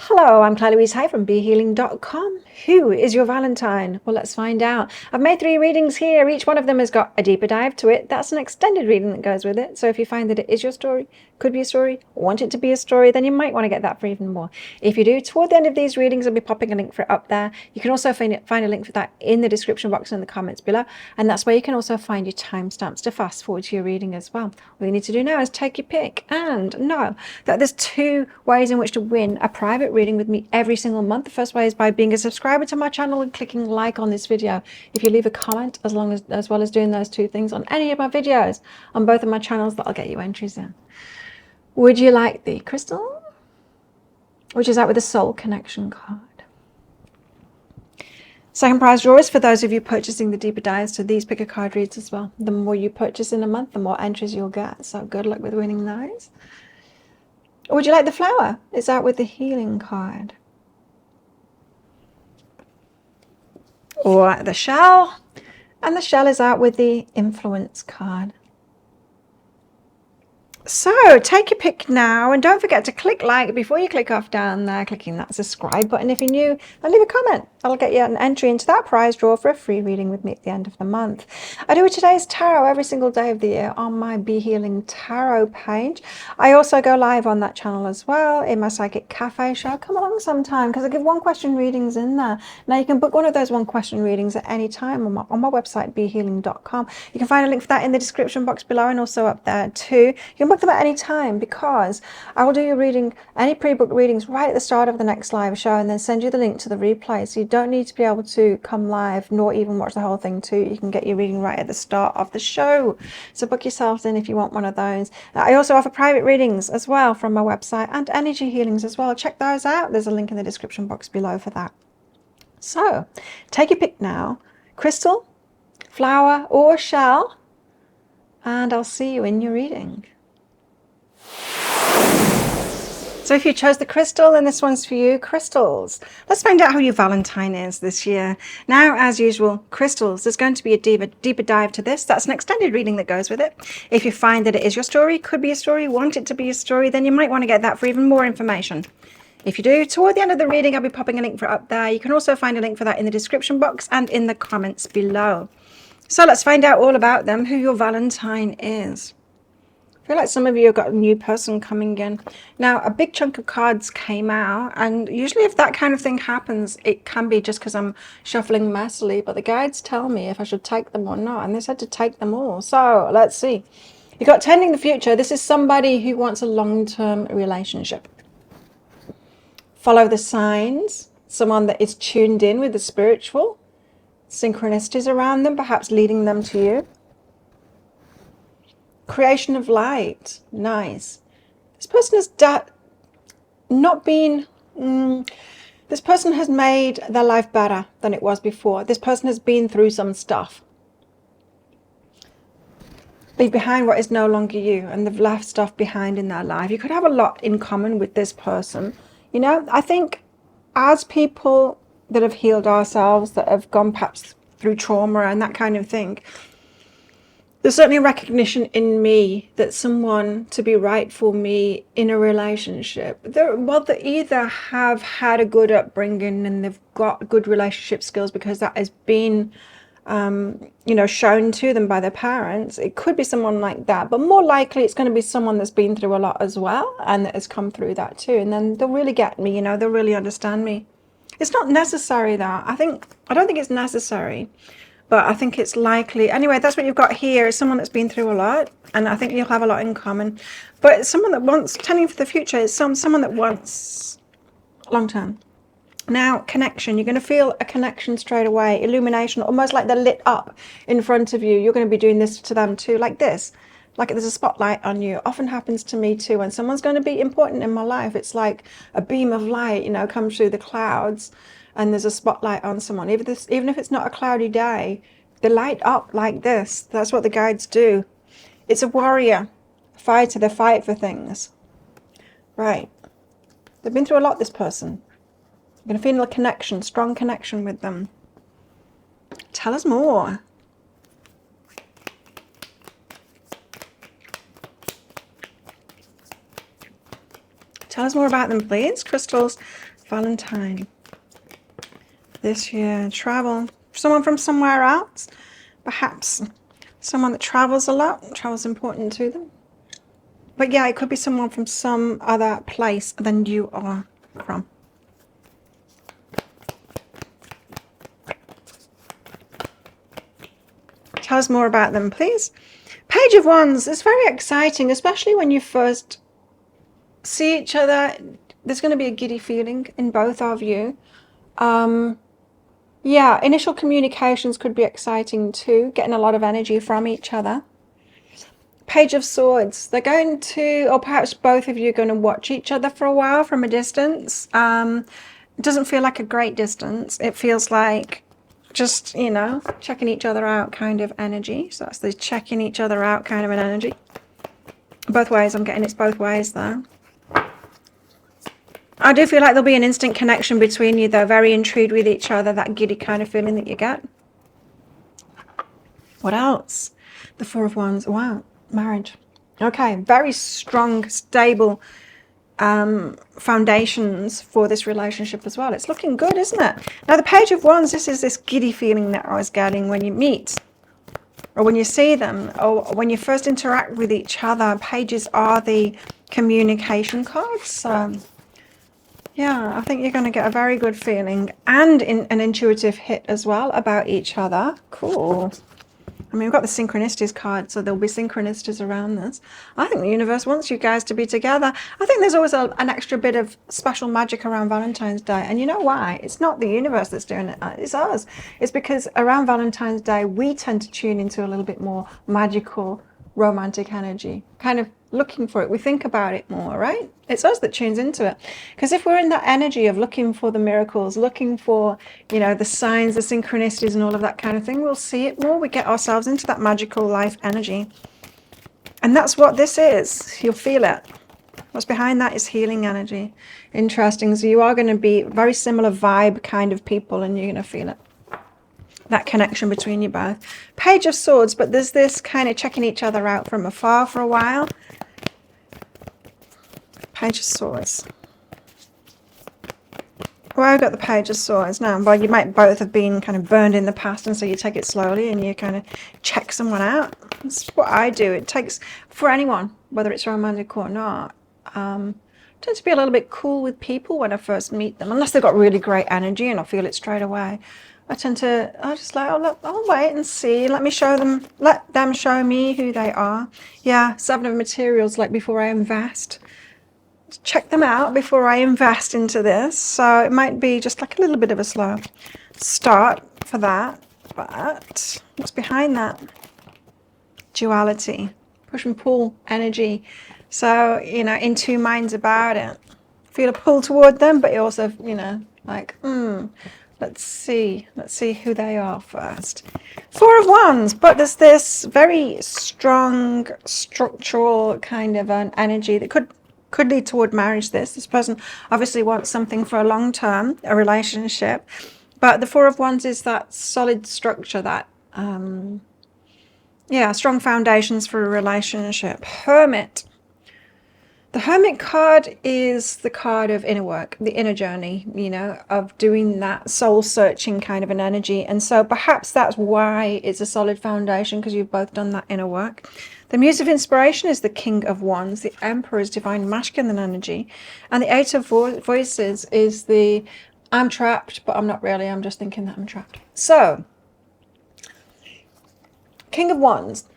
Hello, I'm Claire Louise Hay from BeHealing.com. Who is your Valentine? Well, let's find out. I've made 3 readings here. Each one of them has got a deeper dive to it. That's an extended reading that goes with it. So if you find that it is your story, could be a story, want it to be a story, then you might want to get that for even more. If you do, toward the end of these readings, I'll be popping a link for it up there. You can also find a link for that in the description box and in the comments below. And that's where you can also find your timestamps to fast forward to your reading as well. All you need to do now is take your pick and know that there's 2 ways in which to win a private reading with me every single month. The first way is by being a subscriber to my channel and clicking like on this video. If you leave a comment as well as doing those 2 things on any of my videos on both of my channels, that'll get you entries in. Would you like the crystal, which is out with the soul connection card? Second prize draw is for those of you purchasing the deeper dives to these pick a card reads as well. The more you purchase in a month, the more entries you'll get. So good luck with winning those. Or would you like the flower? It's out with the healing card. Or the shell. And the shell is out with the influence card. So take your pick now, and don't forget to click like before you click off down there, clicking that subscribe button if you're new, and leave a comment. That'll get you an entry into that prize draw for a free reading with me at the end of the month. I do a today's tarot every single day of the year on my Be Healing Tarot page. I also go live on that channel as well in my Psychic Cafe show. Come along sometime because I give 1 question readings in there. Now you can book one of those 1 question readings at any time on my website, BeHealing.com. You can find a link for that in the description box below and also up there too. You can book them at any time because I will do your reading, any pre-booked readings right at the start of the next live show, and then send you the link to the replay. So you don't need to be able to come live nor even watch the whole thing too. You can get your reading right at the start of the show. So book yourselves in if you want one of those. I also offer private readings as well from my website and energy healings as well. Check those out. There's a link in the description box below for that. So take your pick now. Crystal, flower or shell, and I'll see you in your reading. So if you chose the crystal, then this one's for you. Crystals. Let's find out how your Valentine is this year. Now, as usual, crystals. There's going to be a deeper dive to this. That's an extended reading that goes with it. If you find that it is your story, could be a story, want it to be a story, then you might want to get that for even more information. If you do, toward the end of the reading, I'll be popping a link for it up there. You can also find a link for that in the description box and in the comments below. So let's find out all about them, who your Valentine is. I feel like some of you have got a new person coming in. Now, a big chunk of cards came out, and usually if that kind of thing happens, it can be just because I'm shuffling messily, but the guides tell me if I should take them or not, and they said to take them all. So let's see. You've got Tending the Future. This is somebody who wants a long-term relationship. Follow the signs. Someone that is tuned in with the spiritual. Synchronicities around them, perhaps leading them to you. Creation of light. Nice. This person has this person has made their life better than it was before. This person has been through some stuff. Leave behind what is no longer you, and they've left stuff behind in their life. You could have a lot in common with this person. You know, I think as people that have healed ourselves, that have gone perhaps through trauma and that kind of thing, there's certainly a recognition in me that someone to be right for me in a relationship, they either have had a good upbringing and they've got good relationship skills because that has been, shown to them by their parents. It could be someone like that, but more likely it's going to be someone that's been through a lot as well and that has come through that too. And then they'll really get me, they'll really understand me. It's not necessary though. I don't think it's necessary. But I think it's likely. Anyway, that's what you've got here is someone that's been through a lot. And I think you'll have a lot in common. But someone that wants, tending for the future, is someone that wants long term. Now, connection. You're going to feel a connection straight away. Illumination, almost like they're lit up in front of you. You're going to be doing this to them too, like this. Like there's a spotlight on you. Often happens to me too. When someone's going to be important in my life, it's like a beam of light, comes through the clouds. And there's a spotlight on someone. Even if it's not a cloudy day, they light up like this. That's what the guides do. It's a warrior, a fighter. They fight for things. Right. They've been through a lot, this person. You're going to feel a connection, strong connection with them. Tell us more. Tell us more about them, please. Crystals, Valentine. This year, travel. Someone from somewhere else. Perhaps someone that travels a lot. Travel's important to them. But yeah, it could be someone from some other place than you are from. Tell us more about them, please. Page of Wands is very exciting, especially when you first see each other. There's going to be a giddy feeling in both of you. Yeah, initial communications could be exciting too, getting a lot of energy from each other. Page of Swords. They're going to, or perhaps both of you are going to watch each other for a while from a distance. It doesn't feel like a great distance. It feels like just, you know, checking each other out kind of energy. So that's the checking each other out kind of an energy. Both ways. I'm getting it's both ways there. I do feel like there'll be an instant connection between you, though. Very intrigued with each other, that giddy kind of feeling that you get. What else? The Four of Wands. Wow. Marriage. Okay. Very strong, stable foundations for this relationship as well. It's looking good, isn't it? Now, the Page of Wands, this is this giddy feeling that I was getting when you meet, or when you see them, or when you first interact with each other. Pages are the communication cards. Yeah, I think you're going to get a very good feeling and an intuitive hit as well about each other. Cool. I mean, we've got the synchronicities card, so there'll be synchronicities around this. I think the universe wants you guys to be together. I think there's always an extra bit of special magic around Valentine's Day. And you know why? It's not the universe that's doing it. It's us. It's because around Valentine's Day, we tend to tune into a little bit more magical, romantic energy, kind of looking for it. We think about it more, right? It's us that tunes into it. Because if we're in that energy of looking for the miracles, looking for, you know, the signs, the synchronicities and all of that kind of thing, we'll see it more. We get ourselves into that magical life energy. And that's what this is. You'll feel it. What's behind that is healing energy. Interesting. So you are going to be very similar vibe kind of people, and you're going to feel it. That connection between you both. Page of Swords, but there's this kind of checking each other out from afar for a while. Page of Swords. Well, I've got the Page of Swords now. Well, you might both have been kind of burned in the past, and so you take it slowly and you kind of check someone out. That's what I do. It takes, for anyone, whether it's romantic or not, I tend to be a little bit cool with people when I first meet them, unless they've got really great energy and I feel it straight away. I just like, I'll wait and see. Let them show me who they are. Yeah, 7 of materials, like before I invest. Check them out before I invest into this. So it might be just like a little bit of a slow start for that. But what's behind that? Duality, push and pull energy. So, you know, in two minds about it. Feel a pull toward them, but you also, you know, like, let's see who they are first. 4 of Wands, but there's this very strong structural kind of an energy that could lead toward marriage. This person obviously wants something for a long term, a relationship, but the 4 of Wands is that solid structure, that strong foundations for a relationship. Hermit. The Hermit card is the card of inner work, the inner journey, you know, of doing that soul searching kind of an energy. And so perhaps that's why it's a solid foundation, because you've both done that inner work. The Muse of Inspiration is the King of Wands. The Emperor is divine masculine energy. And the 8 of Voices is the I'm trapped, but I'm not really. I'm just thinking that I'm trapped. So, King of Wands,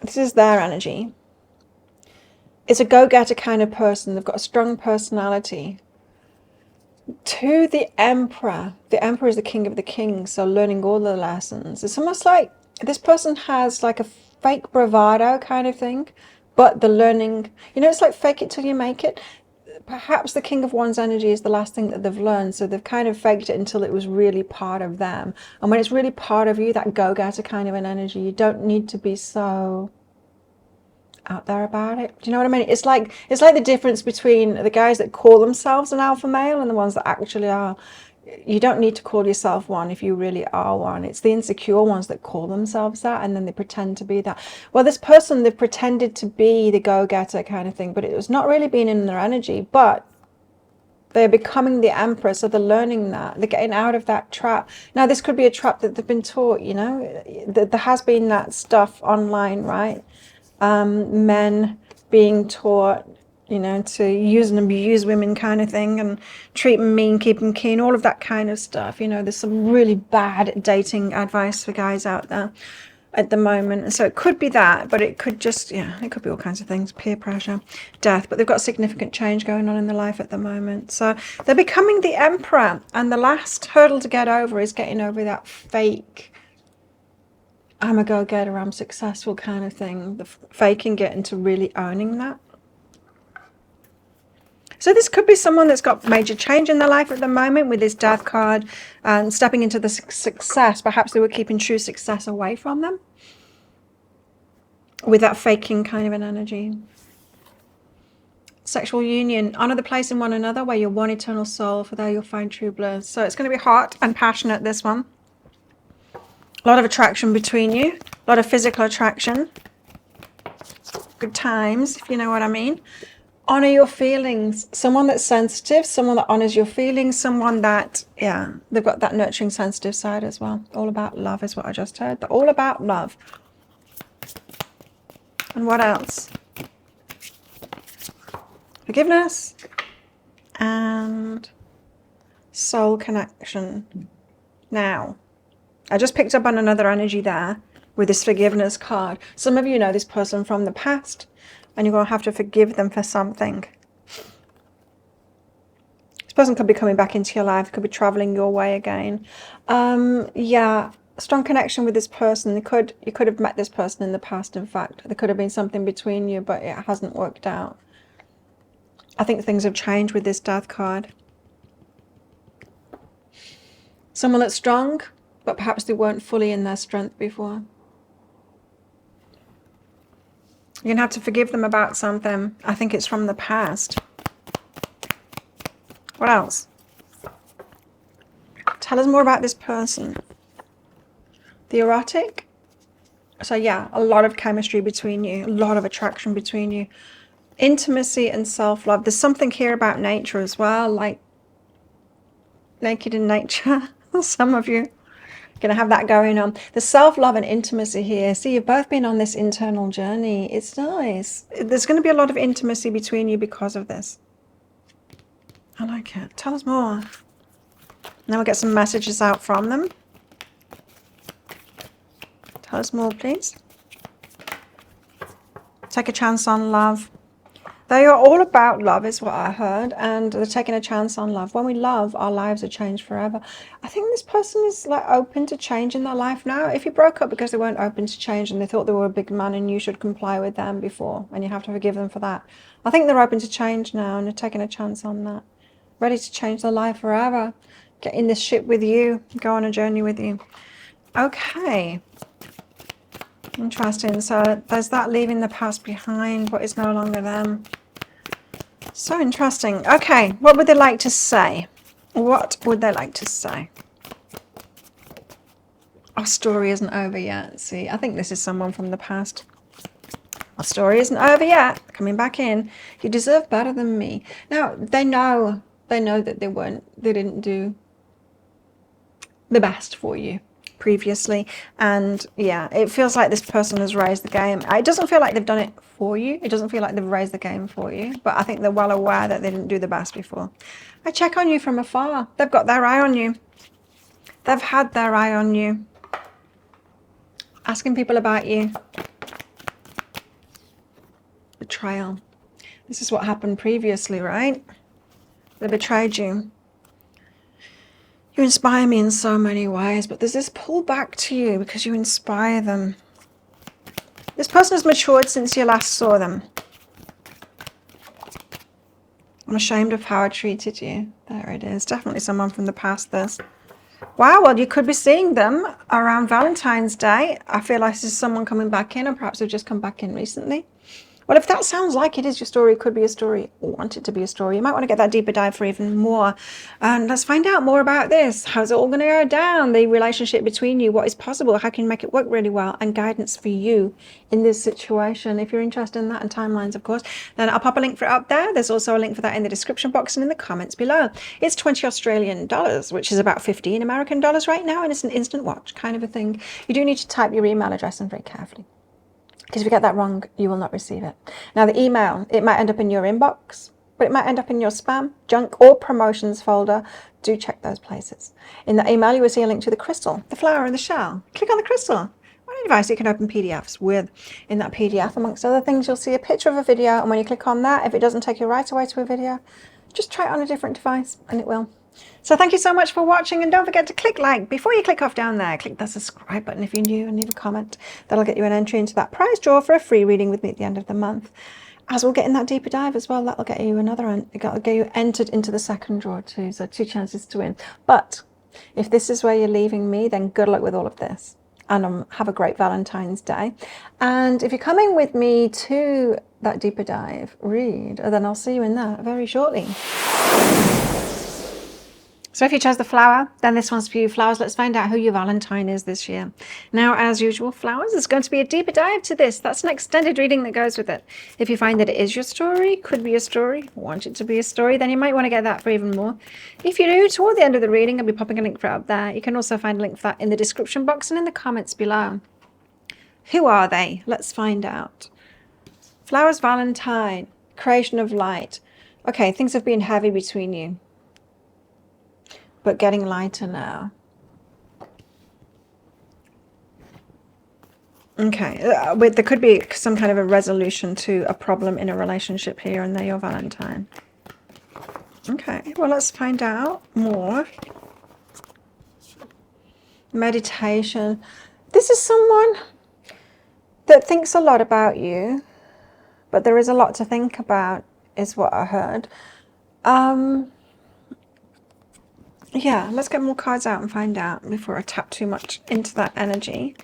this is their energy. It's a go-getter kind of person. They've got a strong personality. To the Emperor is the King of the Kings, so learning all the lessons. It's almost like this person has like a fake bravado kind of thing, but the learning, you know, it's like fake it till you make it. Perhaps the King of Wands energy is the last thing that they've learned, so they've kind of faked it until it was really part of them. And when it's really part of you, that go-getter kind of an energy, you don't need to be so out there about it. Do you know what I mean? It's like the difference between the guys that call themselves an alpha male and the ones that actually are. You don't need to call yourself one if you really are one. It's the insecure ones that call themselves that, and then they pretend to be that. Well, this person, they've pretended to be the go-getter kind of thing, but it was not really being in their energy. But They're becoming the emperor, so they're learning that. They're getting out of that trap. Now, this could be a trap that they've been taught, you know. There has been that stuff online, right? Men being taught, you know, to use and abuse women kind of thing, and treat them mean, keep them keen, all of that kind of stuff. You know, there's some really bad dating advice for guys out there at the moment. And so it could be that, but it could just, yeah, it could be all kinds of things, peer pressure, death, but they've got significant change going on in their life at the moment. So they're becoming the emperor, and the last hurdle to get over is getting over that fake, I'm a go-getter, I'm successful kind of thing, the faking it into really owning that. So this could be someone that's got major change in their life at the moment with this death card and stepping into the success. Perhaps they were keeping true success away from them with that faking kind of an energy. Sexual union, honor the place in one another where you're one eternal soul, for there you'll find true bliss. So it's going to be hot and passionate, this one. A lot of attraction between you, a lot of physical attraction. Good times, if you know what I mean. Honor your feelings. Someone that's sensitive, someone that honors your feelings, someone that, yeah, they've got that nurturing, sensitive side as well. All about love is what I just heard. They're all about love. And what else? Forgiveness and soul connection. Now, I just picked up on another energy there with this forgiveness card. Some of you know this person from the past, and you're going to have to forgive them for something. This person could be coming back into your life, could be traveling your way again. Yeah, strong connection with this person. You could have met this person in the past, in fact. There could have been something between you, but it hasn't worked out. I think things have changed with this death card. Someone that's strong, but perhaps they weren't fully in their strength before. You're going to have to forgive them about something. I think it's from the past. What else? Tell us more about this person. The erotic. So yeah, a lot of chemistry between you. A lot of attraction between you. Intimacy and self-love. There's something here about nature as well. Like naked in nature. Some of you. Going to have that going on. The self-love and intimacy here. See, you've both been on this internal journey. It's nice. There's going to be a lot of intimacy between you because of this. I like it. Tell us more. Now we'll get some messages out from them. Tell us more, please. Take a chance on love. They are all about love, is what I heard, and they're taking a chance on love. When we love, our lives are changed forever. I think this person is like open to change in their life now. If you broke up because they weren't open to change and they thought they were a big man and you should comply with them before, and you have to forgive them for that. I think they're open to change now and they're taking a chance on that. Ready to change their life forever. Get in this ship with you. Go on a journey with you. Okay. Interesting. So there's that leaving the past behind, what is no longer them. So interesting. Okay, what would they like to say? What would they like to say? Our story isn't over yet. See, I think this is someone from the past. Our story isn't over yet. Coming back in. You deserve better than me. Now, they know that they didn't do the best for you previously, and yeah, it feels like this person has raised the game. It doesn't feel like they've done it for you. It doesn't feel like they've raised the game for you, but I think they're well aware that they didn't do the best before. I check on you from afar. They've got their eye on you. They've had their eye on you. Asking people about you. Betrayal. This is what happened previously, right? They betrayed you. You inspire me in so many ways, but there's this pull back to you because you inspire them. This person has matured since you last saw them. I'm ashamed of how I treated you. There it is. Definitely someone from the past, this. Wow, well, you could be seeing them around Valentine's Day. I feel like this is someone coming back in, or perhaps they've just come back in recently. Well, if that sounds like it is your story, could be a story, or want it to be a story, you might want to get that deeper dive for even more. And let's find out more about this. How's it all going to go down? The relationship between you, what is possible, how can you make it work really well, and guidance for you in this situation. If you're interested in that, and timelines, of course, then I'll pop a link for it up there. There's also a link for that in the description box and in the comments below. It's 20 Australian dollars, which is about 15 American dollars right now, and it's an instant watch kind of a thing. You do need to type your email address in very carefully, because if you get that wrong, you will not receive it. Now, the email, it might end up in your inbox, but it might end up in your spam, junk, or promotions folder. Do check those places. In the email, you will see a link to the crystal, the flower, and the shell. Click on the crystal. On a device you can open PDFs with. In that PDF, amongst other things, you'll see a picture of a video, and when you click on that, if it doesn't take you right away to a video, just try it on a different device, and it will. So thank you so much for watching, and don't forget to click like before you click off down there. Click the subscribe button if you're new and leave a comment. That'll get you an entry into that prize draw for a free reading with me at the end of the month. As we'll get in that deeper dive as well, that'll get you it'll get you entered into the second draw too. So 2 chances to win. But if this is where you're leaving me, then good luck with all of this. And have a great Valentine's Day. And if you're coming with me to that deeper dive read, then I'll see you in that very shortly. So if you chose the flower, then this one's for you. Flowers, let's find out who your Valentine is this year. Now, as usual, flowers, there's going to be a deeper dive to this. That's an extended reading that goes with it. If you find that it is your story, could be a story, want it to be a story, then you might want to get that for even more. If you do, toward the end of the reading, I'll be popping a link for it up there. You can also find a link for that in the description box and in the comments below. Who are they? Let's find out. Flowers, Valentine, creation of light. Okay, things have been heavy between you, but getting lighter now. Okay, there could be some kind of a resolution to a problem in a relationship here, and they're your Valentine. Okay, well, let's find out more. Meditation. This is someone that thinks a lot about you, but there is a lot to think about, is what I heard. Yeah, let's get more cards out and find out before I tap too much into that energy.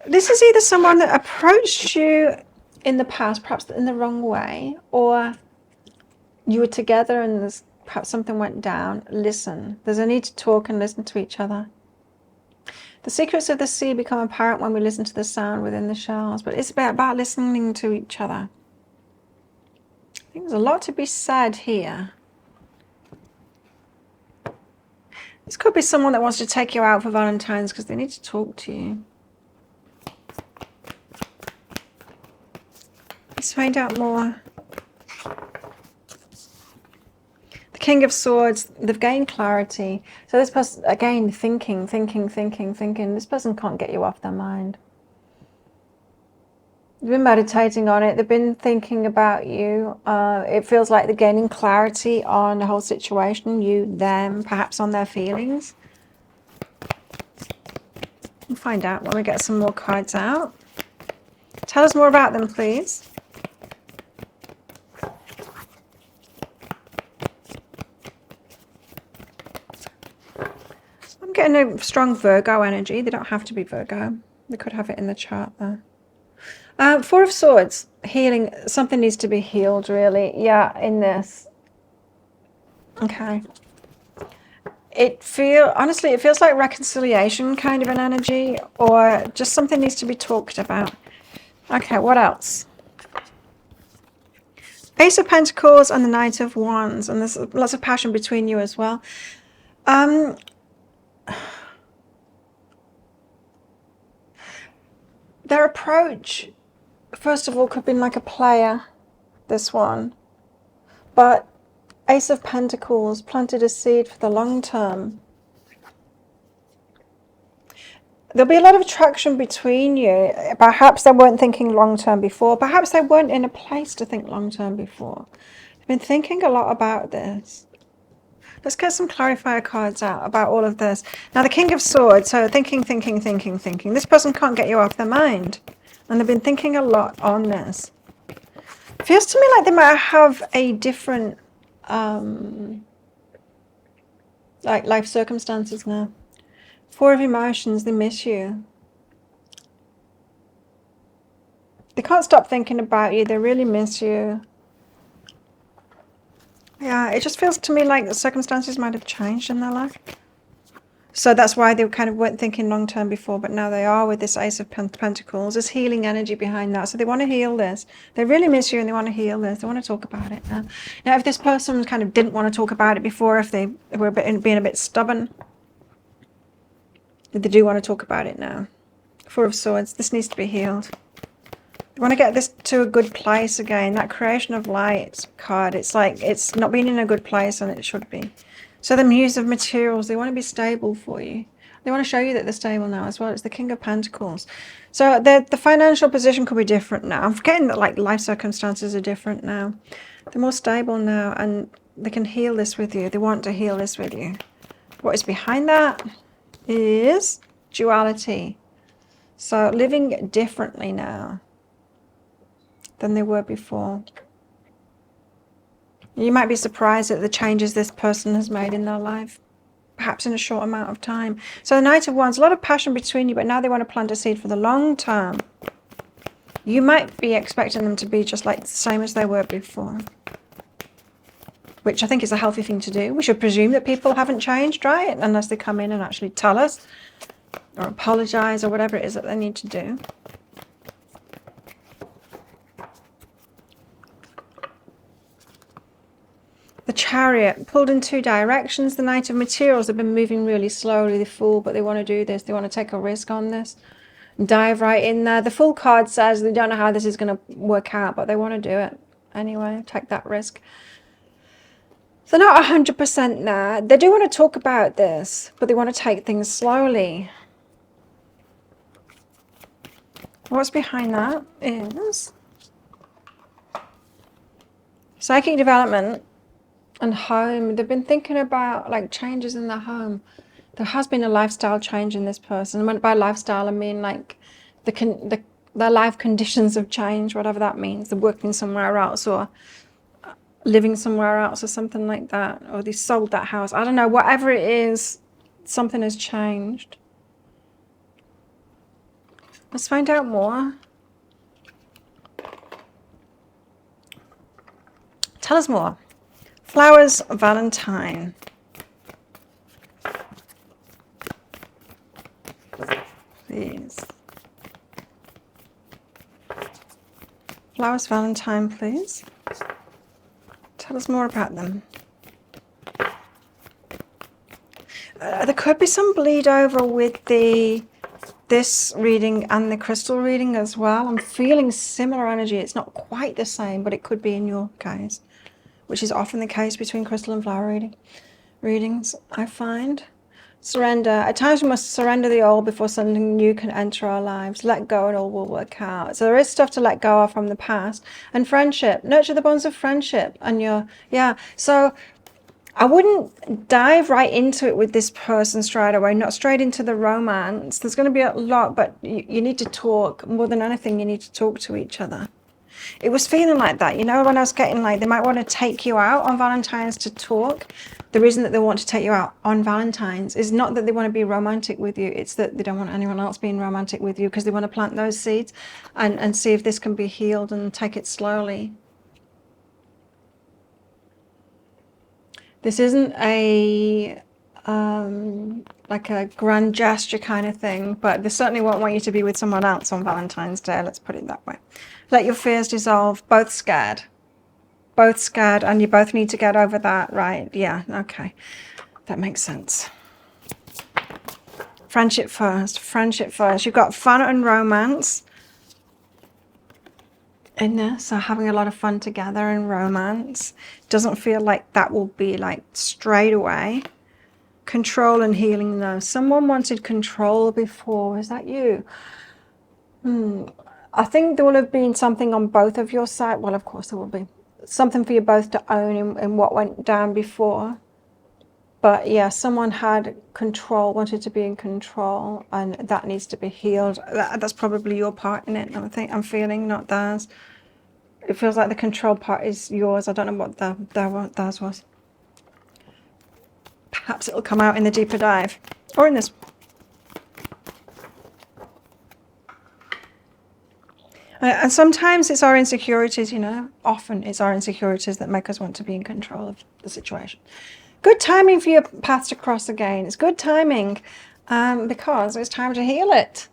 This is either someone that approached you in the past, perhaps in the wrong way, or you were together and perhaps something went down. Listen. There's a need to talk and listen to each other. The secrets of the sea become apparent when we listen to the sound within the shells, but it's about listening to each other. I think there's a lot to be said here. This could be someone that wants to take you out for Valentine's because they need to talk to you. Let's find out more. The King of Swords, they've gained clarity. So this person, again, thinking. This person can't get you off their mind. They've been meditating on it. They've been thinking about you. It feels like they're gaining clarity on the whole situation, you, them, perhaps on their feelings. We'll find out when we get some more cards out. Tell us more about them, please. I'm getting a strong Virgo energy. They don't have to be Virgo. They could have it in the chart there. Four of Swords, healing. Something needs to be healed, really. Yeah, in this. Okay. Honestly, it feels like reconciliation kind of an energy, or just something needs to be talked about. Okay, what else? Ace of Pentacles and the Knight of Wands, and there's lots of passion between you as well. Their approach, first of all, could be like a player, this one. But Ace of Pentacles planted a seed for the long term. There'll be a lot of attraction between you. Perhaps they weren't thinking long term before. Perhaps they weren't in a place to think long term before. They've been thinking a lot about this. Let's get some clarifier cards out about all of this. Now, the King of Swords, so thinking. This person can't get you off their mind. And they've been thinking a lot on this. Feels to me like they might have a different like life circumstances now. Four of Emotions, they miss you. They can't stop thinking about you. They really miss you. Yeah, it just feels to me like the circumstances might have changed in their life. So that's why they kind of weren't thinking long term before, but now they are with this Ace of Pentacles. There's healing energy behind that. So they want to heal this. They really miss you and they want to heal this. They want to talk about it now. Now, if this person kind of didn't want to talk about it before, if they were being a bit stubborn, they do want to talk about it now. Four of Swords. This needs to be healed. They want to get this to a good place again. That Creation of Light card, it's like it's not been in a good place and it should be. So the Muse of Materials, they want to be stable for you. They want to show you that they're stable now as well. It's the King of Pentacles. So the financial position could be different now. I'm forgetting that like life circumstances are different now. They're more stable now and they can heal this with you. They want to heal this with you. What is behind that is duality. So living differently now than they were before. You might be surprised at the changes this person has made in their life, perhaps in a short amount of time. So the Knight of Wands, a lot of passion between you, but now they want to plant a seed for the long term. You might be expecting them to be just like the same as they were before, which I think is a healthy thing to do. We should presume that people haven't changed, right? Unless they come in and actually tell us or apologize or whatever it is that they need to do. The Chariot, pulled in two directions. The Knight of Materials have been moving really slowly, the Fool, but they want to do this. They want to take a risk on this. Dive right in there. The Fool card says they don't know how this is going to work out, but they want to do it anyway. Take that risk. They're not 100% there. They do want to talk about this, but they want to take things slowly. What's behind that is psychic development and home. They've been thinking about like changes in their home. There has been a lifestyle change in this person. And by lifestyle, I mean like their life conditions have changed, whatever that means. They're working somewhere else or living somewhere else or something like that. Or they sold that house. I don't know. Whatever it is, something has changed. Let's find out more. Tell us more. Flowers, Valentine. Please. Flowers, Valentine, please. Tell us more about them. There could be some bleed over with this reading and the crystal reading as well. I'm feeling similar energy. It's not quite the same, but it could be in your case, which is often the case between crystal and flower readings, I find. Surrender. At times we must surrender the old before something new can enter our lives. Let go and all will work out. So there is stuff to let go of from the past. And friendship. Nurture the bonds of friendship. And so I wouldn't dive right into it with this person straight away, not straight into the romance. There's going to be a lot, but you need to talk. More than anything, you need to talk to each other. It was feeling like that, you know, when I was getting like, they might want to take you out on Valentine's to talk. The reason that they want to take you out on Valentine's is not that they want to be romantic with you. It's that they don't want anyone else being romantic with you because they want to plant those seeds and see if this can be healed and take it slowly. This isn't a like a grand gesture kind of thing, but they certainly won't want you to be with someone else on Valentine's Day. Let's put it that way. Let your fears dissolve. Both scared, and you both need to get over that, right? Yeah, okay, that makes sense. Friendship first. You've got fun and romance in there, so having a lot of fun together and romance. Doesn't feel like that will be like straight away. Control and healing though. Someone wanted control before. Is that you? I think there will have been something on both of your sides. Well, of course there will be. Something for you both to own in what went down before. But yeah, someone had control, wanted to be in control, and that needs to be healed. That's probably your part in it. I'm feeling, not theirs. It feels like the control part is yours. I don't know what theirs was. Perhaps it'll come out in the deeper dive, or in this. And sometimes it's our insecurities, you know, often it's our insecurities that make us want to be in control of the situation. Good timing for your paths to cross again. It's good timing because it's time to heal it.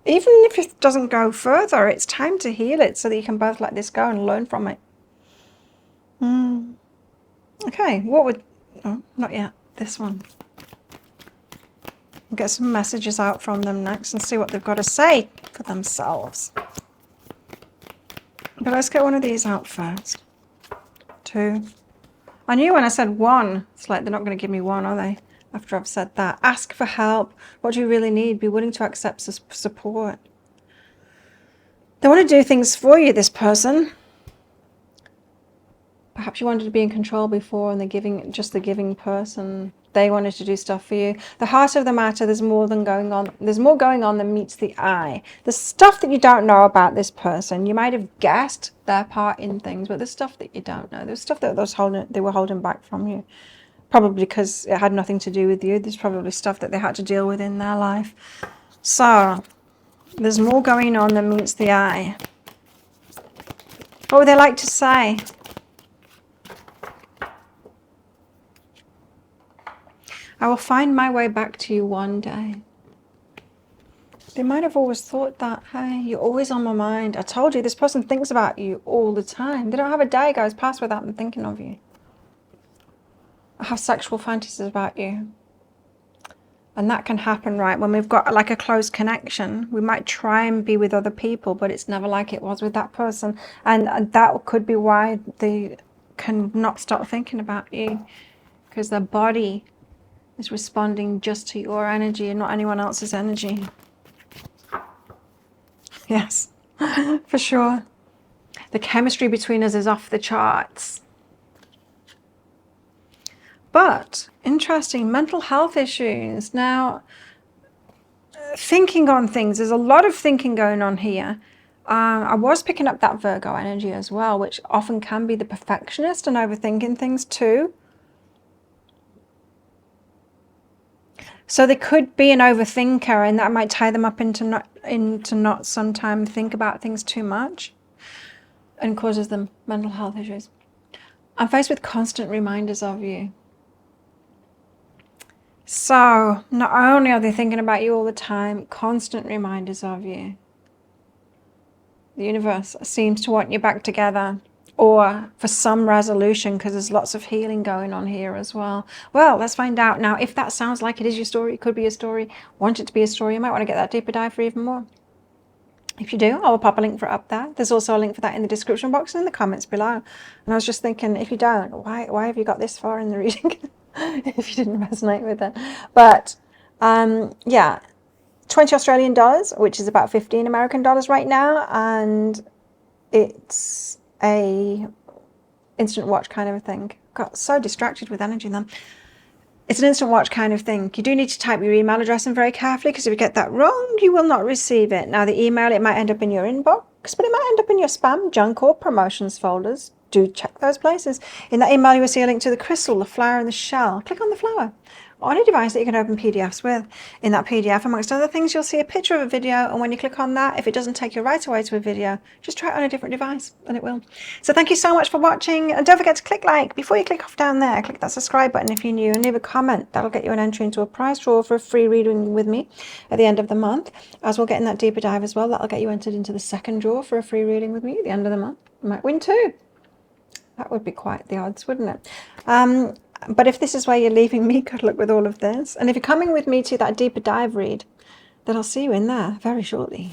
Even if it doesn't go further, it's time to heal it so that you can both let this go and learn from it. Okay, what would... Oh, not yet. This one. We'll get some messages out from them next and see what they've got to say for themselves. But let's get one of these out first. 2. I knew when I said 1, it's like they're not going to give me 1, are they? After I've said that. Ask for help. What do you really need? Be willing to accept support. They want to do things for you, this person. Perhaps you wanted to be in control before and just the giving person. They wanted to do stuff for you. The heart of the matter, there's more going on than meets the eye. The stuff that you don't know about this person, you might have guessed their part in things, but there's stuff that you don't know. There's stuff that they were holding back from you. Probably because it had nothing to do with you. There's probably stuff that they had to deal with in their life. So, there's more going on than meets the eye. What would they like to say? I will find my way back to you one day. They might have always thought that, hey, you're always on my mind. I told you, this person thinks about you all the time. They don't have a day goes past without them thinking of you. I have sexual fantasies about you. And that can happen, right? When we've got like a close connection, we might try and be with other people, but it's never like it was with that person. And that could be why they can not stop thinking about you. Because their body is responding just to your energy and not anyone else's energy. Yes, for sure. The chemistry between us is off the charts. But, interesting, mental health issues. Now, thinking on things, there's a lot of thinking going on here. I was picking up that Virgo energy as well, which often can be the perfectionist and overthinking things too. So they could be an overthinker, and that might tie them up into not sometimes think about things too much and causes them mental health issues. I'm faced with constant reminders of you. So not only are they thinking about you all the time, constant reminders of you. The universe seems to want you back together, or for some resolution, because there's lots of healing going on here as well. Well, let's find out now. If that sounds like it is your story, it could be a story, want it to be a story, you might want to get that deeper dive for even more. If you do, I will pop a link for it up there. There's also a link for that in the description box and in the comments below. And I was just thinking, if you don't, why have you got this far in the reading? If you didn't resonate with it. But yeah, 20 Australian dollars, which is about 15 American dollars right now, and it's a instant watch kind of a thing. Got so distracted with energy then. It's an instant watch kind of thing. You do need to type your email address in very carefully, because if you get that wrong, you will not receive it. Now, the email, it might end up in your inbox, but it might end up in your spam, junk, or promotions folders. Do check those places. In that email, you will see a link to the crystal, the flower, and the shell. Click on the flower on a device that you can open PDFs with. In that PDF, amongst other things, you'll see a picture of a video, and when you click on that, if it doesn't take you right away to a video, just try it on a different device, and it will. So thank you so much for watching, and don't forget to click like. Before you click off down there, click that subscribe button if you're new, and leave a comment. That'll get you an entry into a prize draw for a free reading with me at the end of the month. As we'll get in that deeper dive as well, that'll get you entered into the second draw for a free reading with me at the end of the month. You might win too. That would be quite the odds, wouldn't it? But if this is where you're leaving me, good luck with all of this. And if you're coming with me to that deeper dive read, then I'll see you in there very shortly.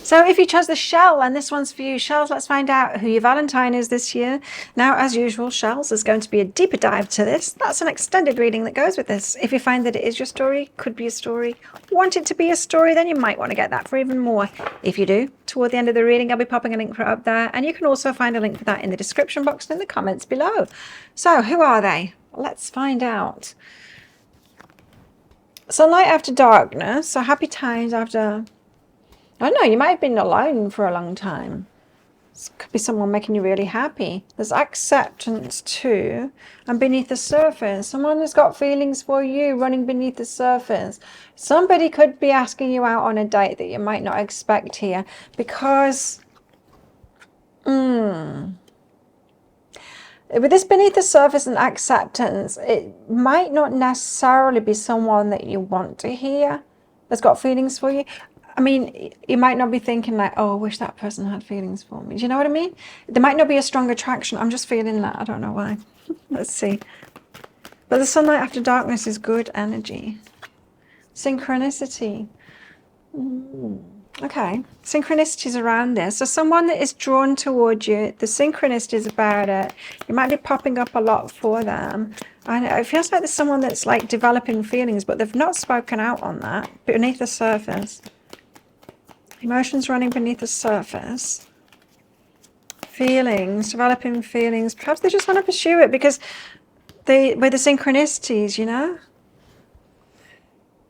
So if you chose the shell, and this one's for you, shells, let's find out who your Valentine is this year. Now, as usual, shells, there's going to be a deeper dive to this. That's an extended reading that goes with this. If you find that it is your story, could be a story, want it to be a story, then you might want to get that for even more. If you do, toward the end of the reading, I'll be popping a link for it up there. And you can also find a link for that in the description box and in the comments below. So who are they? Let's find out. Sunlight after darkness. So happy times after... I don't know, you might have been alone for a long time. This could be someone making you really happy. There's acceptance too. And beneath the surface, someone has got feelings for you running beneath the surface. Somebody could be asking you out on a date that you might not expect here, because with this beneath the surface and acceptance, it might not necessarily be someone that you want to hear that's got feelings for you. I mean, you might not be thinking like, oh, I wish that person had feelings for me. Do you know what I mean? There might not be a strong attraction. I'm just feeling that. I don't know why. Let's see. But the sunlight after darkness is good energy. Synchronicity. Okay, synchronicities around this. So someone that is drawn towards you, the synchronicities about it, you might be popping up a lot for them. And it feels like there's someone that's like developing feelings, but they've not spoken out on that, beneath the surface. Emotions running beneath the surface. Feelings, developing feelings. Perhaps they just want to pursue it because with the synchronicities, you know?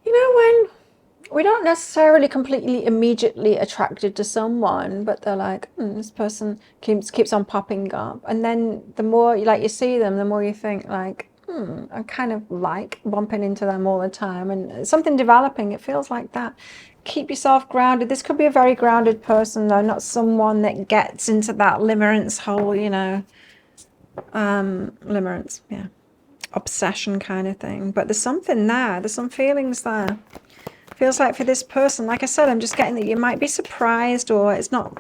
You know, when we don't necessarily completely immediately attracted to someone, but they're like, this person keeps on popping up. And then the more you see them, the more you think like, I kind of like bumping into them all the time. And something developing, it feels like that. Keep yourself grounded. This could be a very grounded person, though, not someone that gets into that limerence hole, you know. Limerence, yeah. Obsession kind of thing. But there's something there. There's some feelings there. Feels like for this person, like I said, I'm just getting that you might be surprised, or it's not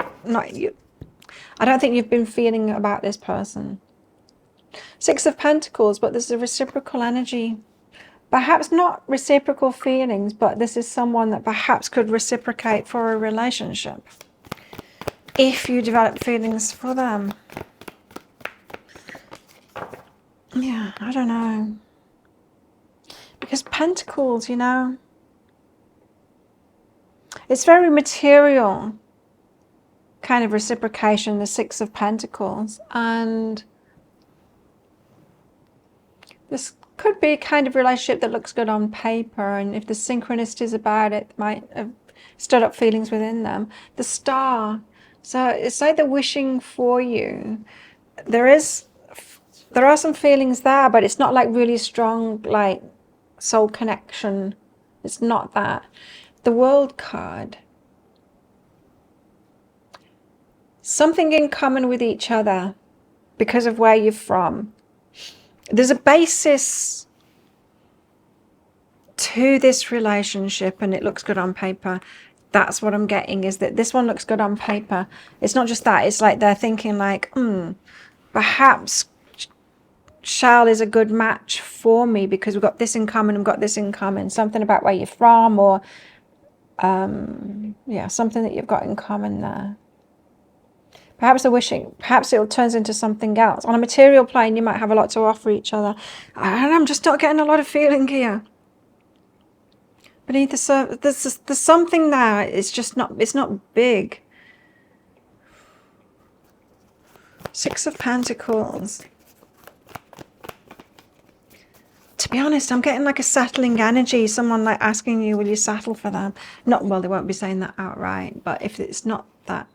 you. I don't think you've been feeling about this person. Six of Pentacles, but there's a reciprocal energy. Perhaps not reciprocal feelings, but this is someone that perhaps could reciprocate for a relationship if you develop feelings for them. Yeah, I don't know. Because Pentacles, you know, it's very material kind of reciprocation, the Six of Pentacles. And this could be a kind of relationship that looks good on paper, and if the synchronicities about it might have stirred up feelings within them. The Star. So it's like they're wishing for you. There are some feelings there, but it's not like really strong, like soul connection. It's not that. The World card. Something in common with each other because of where you're from. There's a basis to this relationship, and it looks good on paper. That's what I'm getting, is that this one looks good on paper. It's not just that. It's like they're thinking like, perhaps Shal is a good match for me because we've got this in common, we've got this in common. Something about where you're from, or yeah, something that you've got in common there. Perhaps they're wishing, perhaps it turns into something else. On a material plane, you might have a lot to offer each other. I'm just not getting a lot of feeling here. Beneath the surface, there's something there. It's just not, it's not big. Six of Pentacles. To be honest, I'm getting like a settling energy. Someone like asking you, will you settle for them? Not, well, they won't be saying that outright, but if it's not that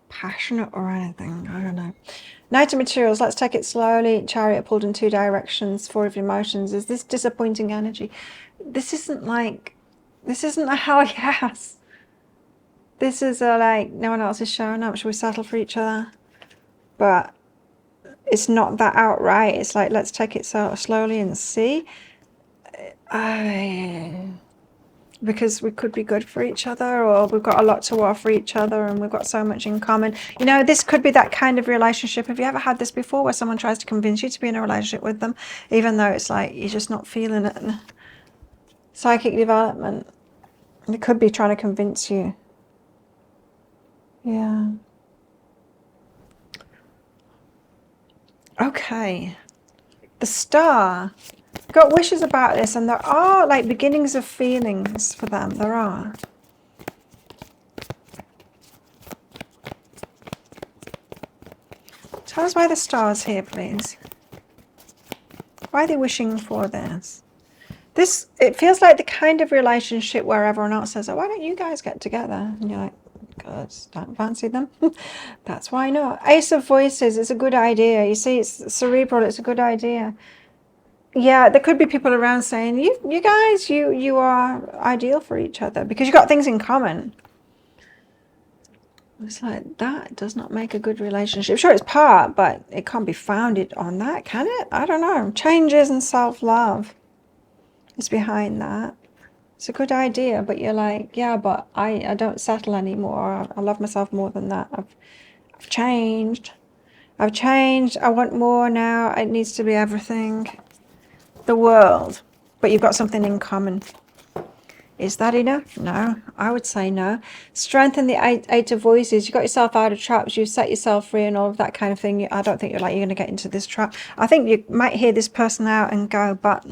passionate or anything, I don't know. Knight of Materials, let's take it slowly. Chariot pulled in two directions. Four of Emotions. Is this disappointing energy? This isn't a hell yes. This is a like, no one else is showing up. Should we settle for each other? But it's not that outright. It's like, let's take it so slowly and see. Because we could be good for each other, or we've got a lot to offer each other, and we've got so much in common. You know, this could be that kind of relationship. Have you ever had this before, where someone tries to convince you to be in a relationship with them, even though it's like you're just not feeling it? Psychic development. They could be trying to convince you. Yeah. Okay. The Star. Got wishes about this, and there are like beginnings of feelings for them. There are. Tell us why the Star's here, please. Why are they wishing for this? This, it feels like the kind of relationship where everyone else says, oh, why don't you guys get together? And you're like, just don't fancy them. That's why not. Ace of Voices is a good idea. You see, it's cerebral. It's a good idea. Yeah, there could be people around saying, you guys, you are ideal for each other because you've got things in common. It's like, that does not make a good relationship. Sure, it's part, but it can't be founded on that, can it? I don't know. Changes and self-love is behind that. It's a good idea, but you're like, yeah, but I don't settle anymore. I love myself more than that. I've changed. I've changed. I want more now. It needs to be everything. The world. But you've got something in common. Is that enough? No, I would say no. Strengthen the eight of voices. You got yourself out of traps. You set yourself free and all of that kind of thing. I don't think you're going to get into this trap. I think you might hear this person out and go, but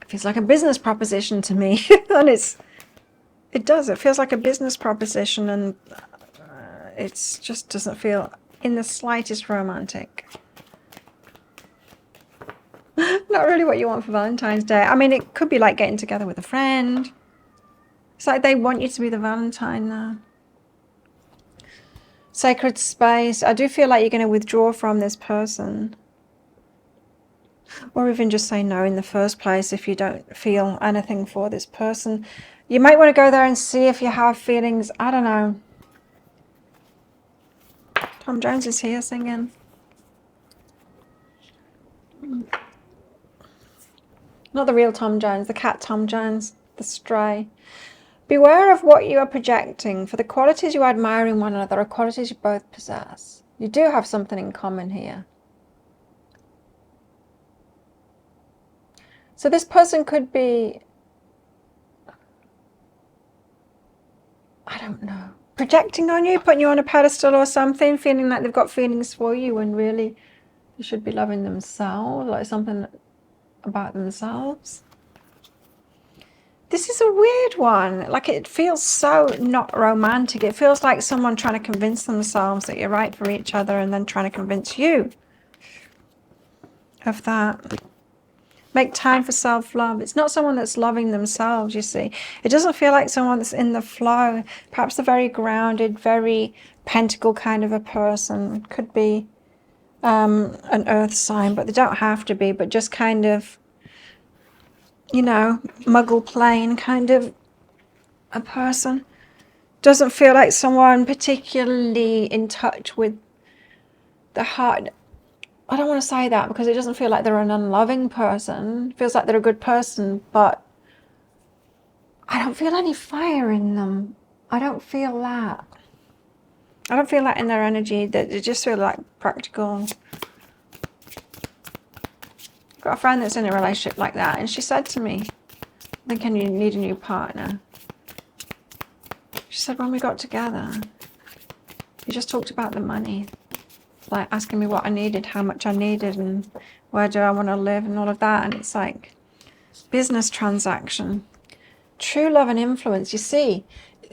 it feels like a business proposition to me. And it does. It feels like a business proposition, and it just doesn't feel in the slightest romantic. Not really what you want for Valentine's Day. I mean, it could be like getting together with a friend. It's like they want you to be the Valentine now. Sacred space. I do feel like you're going to withdraw from this person. Or even just say no in the first place if you don't feel anything for this person. You might want to go there and see if you have feelings. I don't know. Tom Jones is here singing. Not the real Tom Jones, the cat Tom Jones, the stray. Beware of what you are projecting, for the qualities you admire in one another are qualities you both possess. You do have something in common here. So this person could be, I don't know, projecting on you, putting you on a pedestal or something, feeling like they've got feelings for you when really you should be loving themselves, like something about themselves. This is a weird one. Like, it feels so not romantic. It feels like someone trying to convince themselves that you're right for each other and then trying to convince you of that. Make time for self-love. It's not someone that's loving themselves, you see. It doesn't feel like someone that's in the flow. Perhaps a very grounded, very pentacle kind of a person. Could be an earth sign, but they don't have to be, but just kind of, you know, muggle plane kind of a person. Doesn't feel like someone particularly in touch with the heart. I don't want to say that because it doesn't feel like they're an unloving person. It feels like they're a good person, but I don't feel any fire in them. I don't feel that. I don't feel that in their energy. They just feel like practical. I've got a friend that's in a relationship like that, and she said to me, I think I need a new partner. She said, when we got together, he just talked about the money. Like asking me what I needed, how much I needed, and where do I want to live and all of that. And it's like business transaction. True love and influence. You see,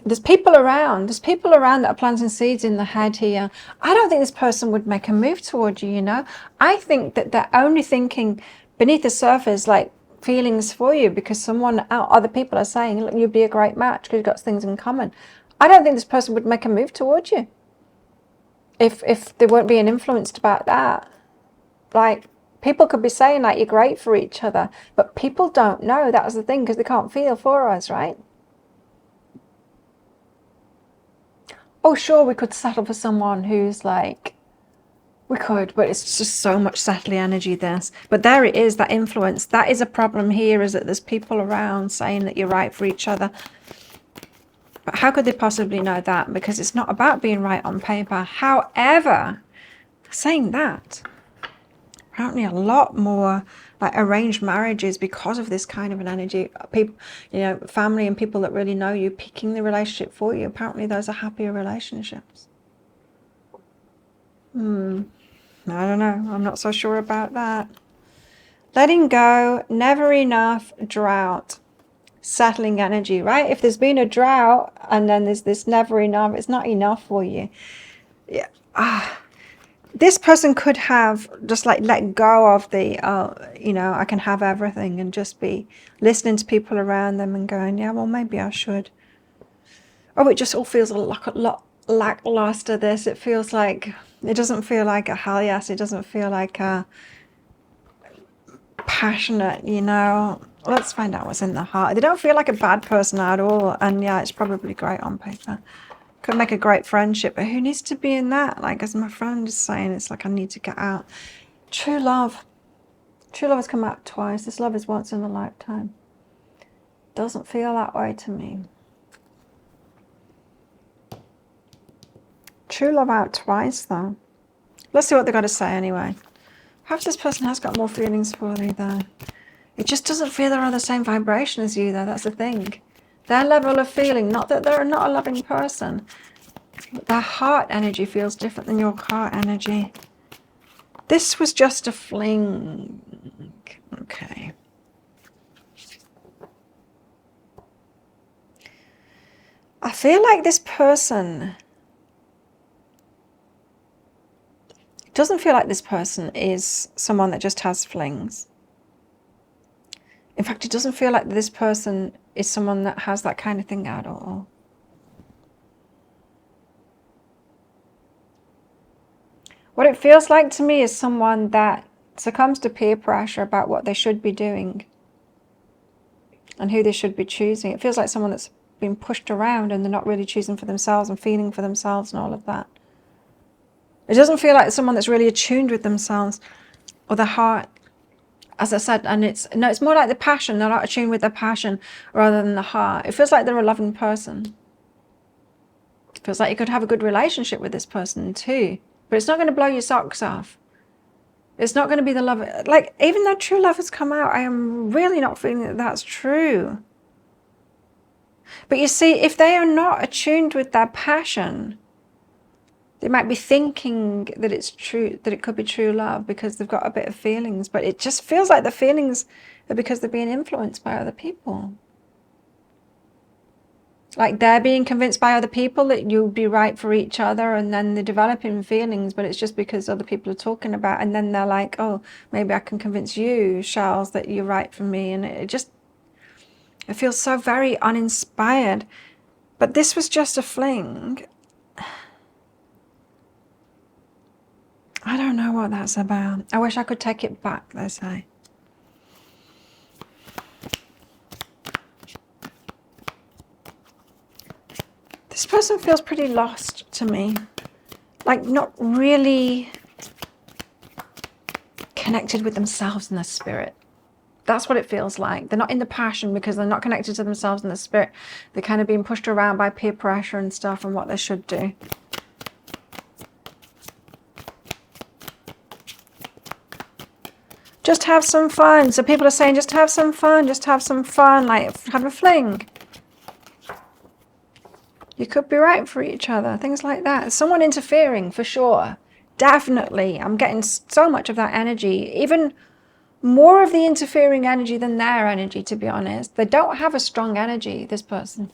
there's people around that are planting seeds in the head here. I don't think this person would make a move toward you, you know. I think that they're only thinking beneath the surface, like feelings for you, because other people are saying, look, you'd be a great match because you've got things in common. I don't think this person would make a move toward you if they weren't being influenced about that. Like, people could be saying like you're great for each other, but people don't know. That's the thing, because they can't feel for us, right? Oh, sure, we could settle for someone who's like, we could, but it's just so much settly energy, this. But there it is, that influence. That is a problem here, is that there's people around saying that you're right for each other. But how could they possibly know that? Because it's not about being right on paper. However, saying that, apparently a lot more like arranged marriages because of this kind of an energy. People, you know, family and people that really know you picking the relationship for you. Apparently those are happier relationships. I don't know. I'm not so sure about that. Letting go, never enough, drought. Settling energy, right? If there's been a drought and then there's this never enough, it's not enough for you. Yeah. this person could have just like let go of the, you know, I can have everything, and just be listening to people around them and going, yeah, well, maybe I should. Oh, it just all feels a lot lackluster, this. It feels like, it doesn't feel like a hell yes. It doesn't feel like a passionate, you know. Let's find out what's in the heart. They don't feel like a bad person at all. And yeah, it's probably great on paper. Could make a great friendship, but who needs to be in that? Like, as my friend is saying, it's like I need to get out. True love. True love has come out twice. This love is once in a lifetime. Doesn't feel that way to me. True love out twice, though. Let's see what they've got to say anyway. Perhaps this person has got more feelings for you, though. It just doesn't feel they're on the same vibration as you, though. That's the thing. Their level of feeling, not that they're not a loving person. Their heart energy feels different than your heart energy. This was just a fling. Okay. I feel like this person... It doesn't feel like this person is someone that just has flings. In fact, it doesn't feel like this person is someone that has that kind of thing at all. What it feels like to me is someone that succumbs to peer pressure about what they should be doing and who they should be choosing. It feels like someone that's been pushed around and they're not really choosing for themselves and feeling for themselves and all of that. It doesn't feel like someone that's really attuned with themselves or their heart, as I said. And it's more like the passion. They're not attuned with their passion rather than the heart. It feels like they're a loving person. It feels like you could have a good relationship with this person too. But it's not going to blow your socks off. It's not going to be the love. Like, even though true love has come out, I am really not feeling that that's true. But you see, if they are not attuned with their passion, they might be thinking that it's true, that it could be true love because they've got a bit of feelings. But it just feels like the feelings are because they're being influenced by other people. Like they're being convinced by other people that you'll be right for each other, and then they're developing feelings, but it's just because other people are talking about, and then they're like, oh, maybe I can convince you, Charles, that you're right for me. And it feels so very uninspired. But this was just a fling. I don't know what that's about. I wish I could take it back, they say. This person feels pretty lost to me. Like not really connected with themselves and their spirit. That's what it feels like. They're not in the passion because they're not connected to themselves and their spirit. They're kind of being pushed around by peer pressure and stuff and what they should do. Just have some fun. So people are saying, just have some fun. Just have some fun. Like, have a fling. You could be right for each other. Things like that. Someone interfering, for sure. Definitely. I'm getting so much of that energy. Even more of the interfering energy than their energy, to be honest. They don't have a strong energy, this person.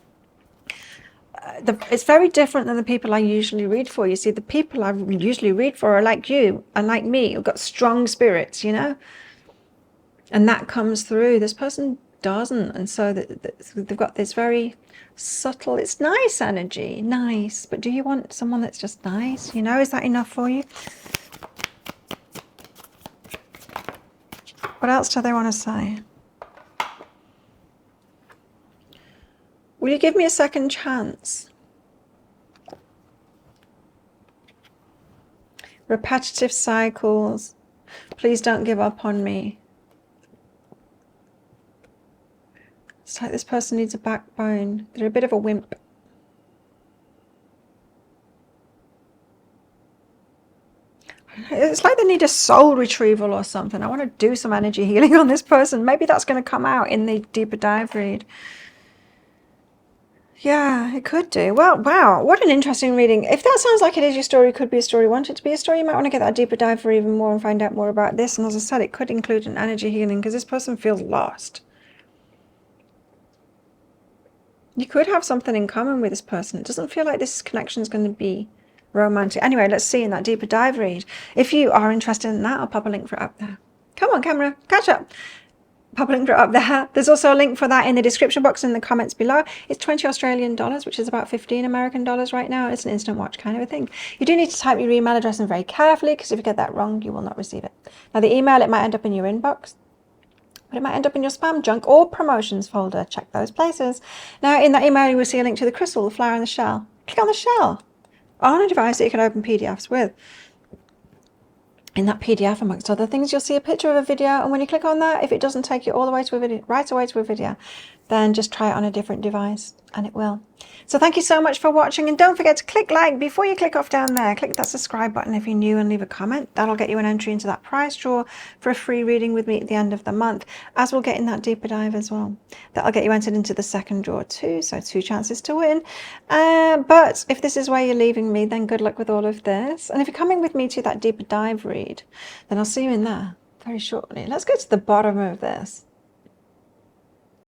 It's very different than the people I usually read for. You see, the people I usually read for are like you and like me, who've got strong spirits, you know? And that comes through. This person doesn't. And so they've got this very subtle, it's nice energy, nice. But do you want someone that's just nice? You know, is that enough for you? What else do they want to say? Will you give me a second chance? Repetitive cycles. Please don't give up on me. It's like this person needs a backbone. They're a bit of a wimp. It's like they need a soul retrieval or something. I want to do some energy healing on this person. Maybe that's going to come out in the deeper dive read. Yeah, it could do. Well, wow, what an interesting reading. If that sounds like it is your story, could be a story, want it to be a story, you might want to get that deeper dive for even more and find out more about this. And as I said, it could include an energy healing because this person feels lost. You could have something in common with this person. It doesn't feel like this connection is going to be romantic. Anyway, let's see in that deeper dive read. If you are interested in that, I'll pop a link for it up there. Come on, camera, catch up. Pop a link for it up there. There's also a link for that in the description box in the comments below. It's 20 Australian dollars, which is about 15 American dollars right now. It's an instant watch kind of a thing. You do need to type your email address in very carefully, because if you get that wrong, you will not receive it. Now, the email, it might end up in your inbox, but it might end up in your spam, junk, or promotions folder. Check those places. Now, in that email, you will see a link to the crystal, the flower, and the shell. Click on the shell on a device that you can open PDFs with. In that PDF, amongst other things, you'll see a picture of a video, and when you click on that, if it doesn't take you all the way to a video, right away to a video, then just try it on a different device, and it will. So thank you so much for watching, and don't forget to click like before you click off down there. Click that subscribe button if you're new, and leave a comment. That'll get you an entry into that prize draw for a free reading with me at the end of the month, as we'll get in that deeper dive as well. That'll get you entered into the second draw too, so 2 chances to win. But if this is where you're leaving me, then good luck with all of this. And if you're coming with me to that deeper dive read, then I'll see you in there very shortly. Let's go to the bottom of this.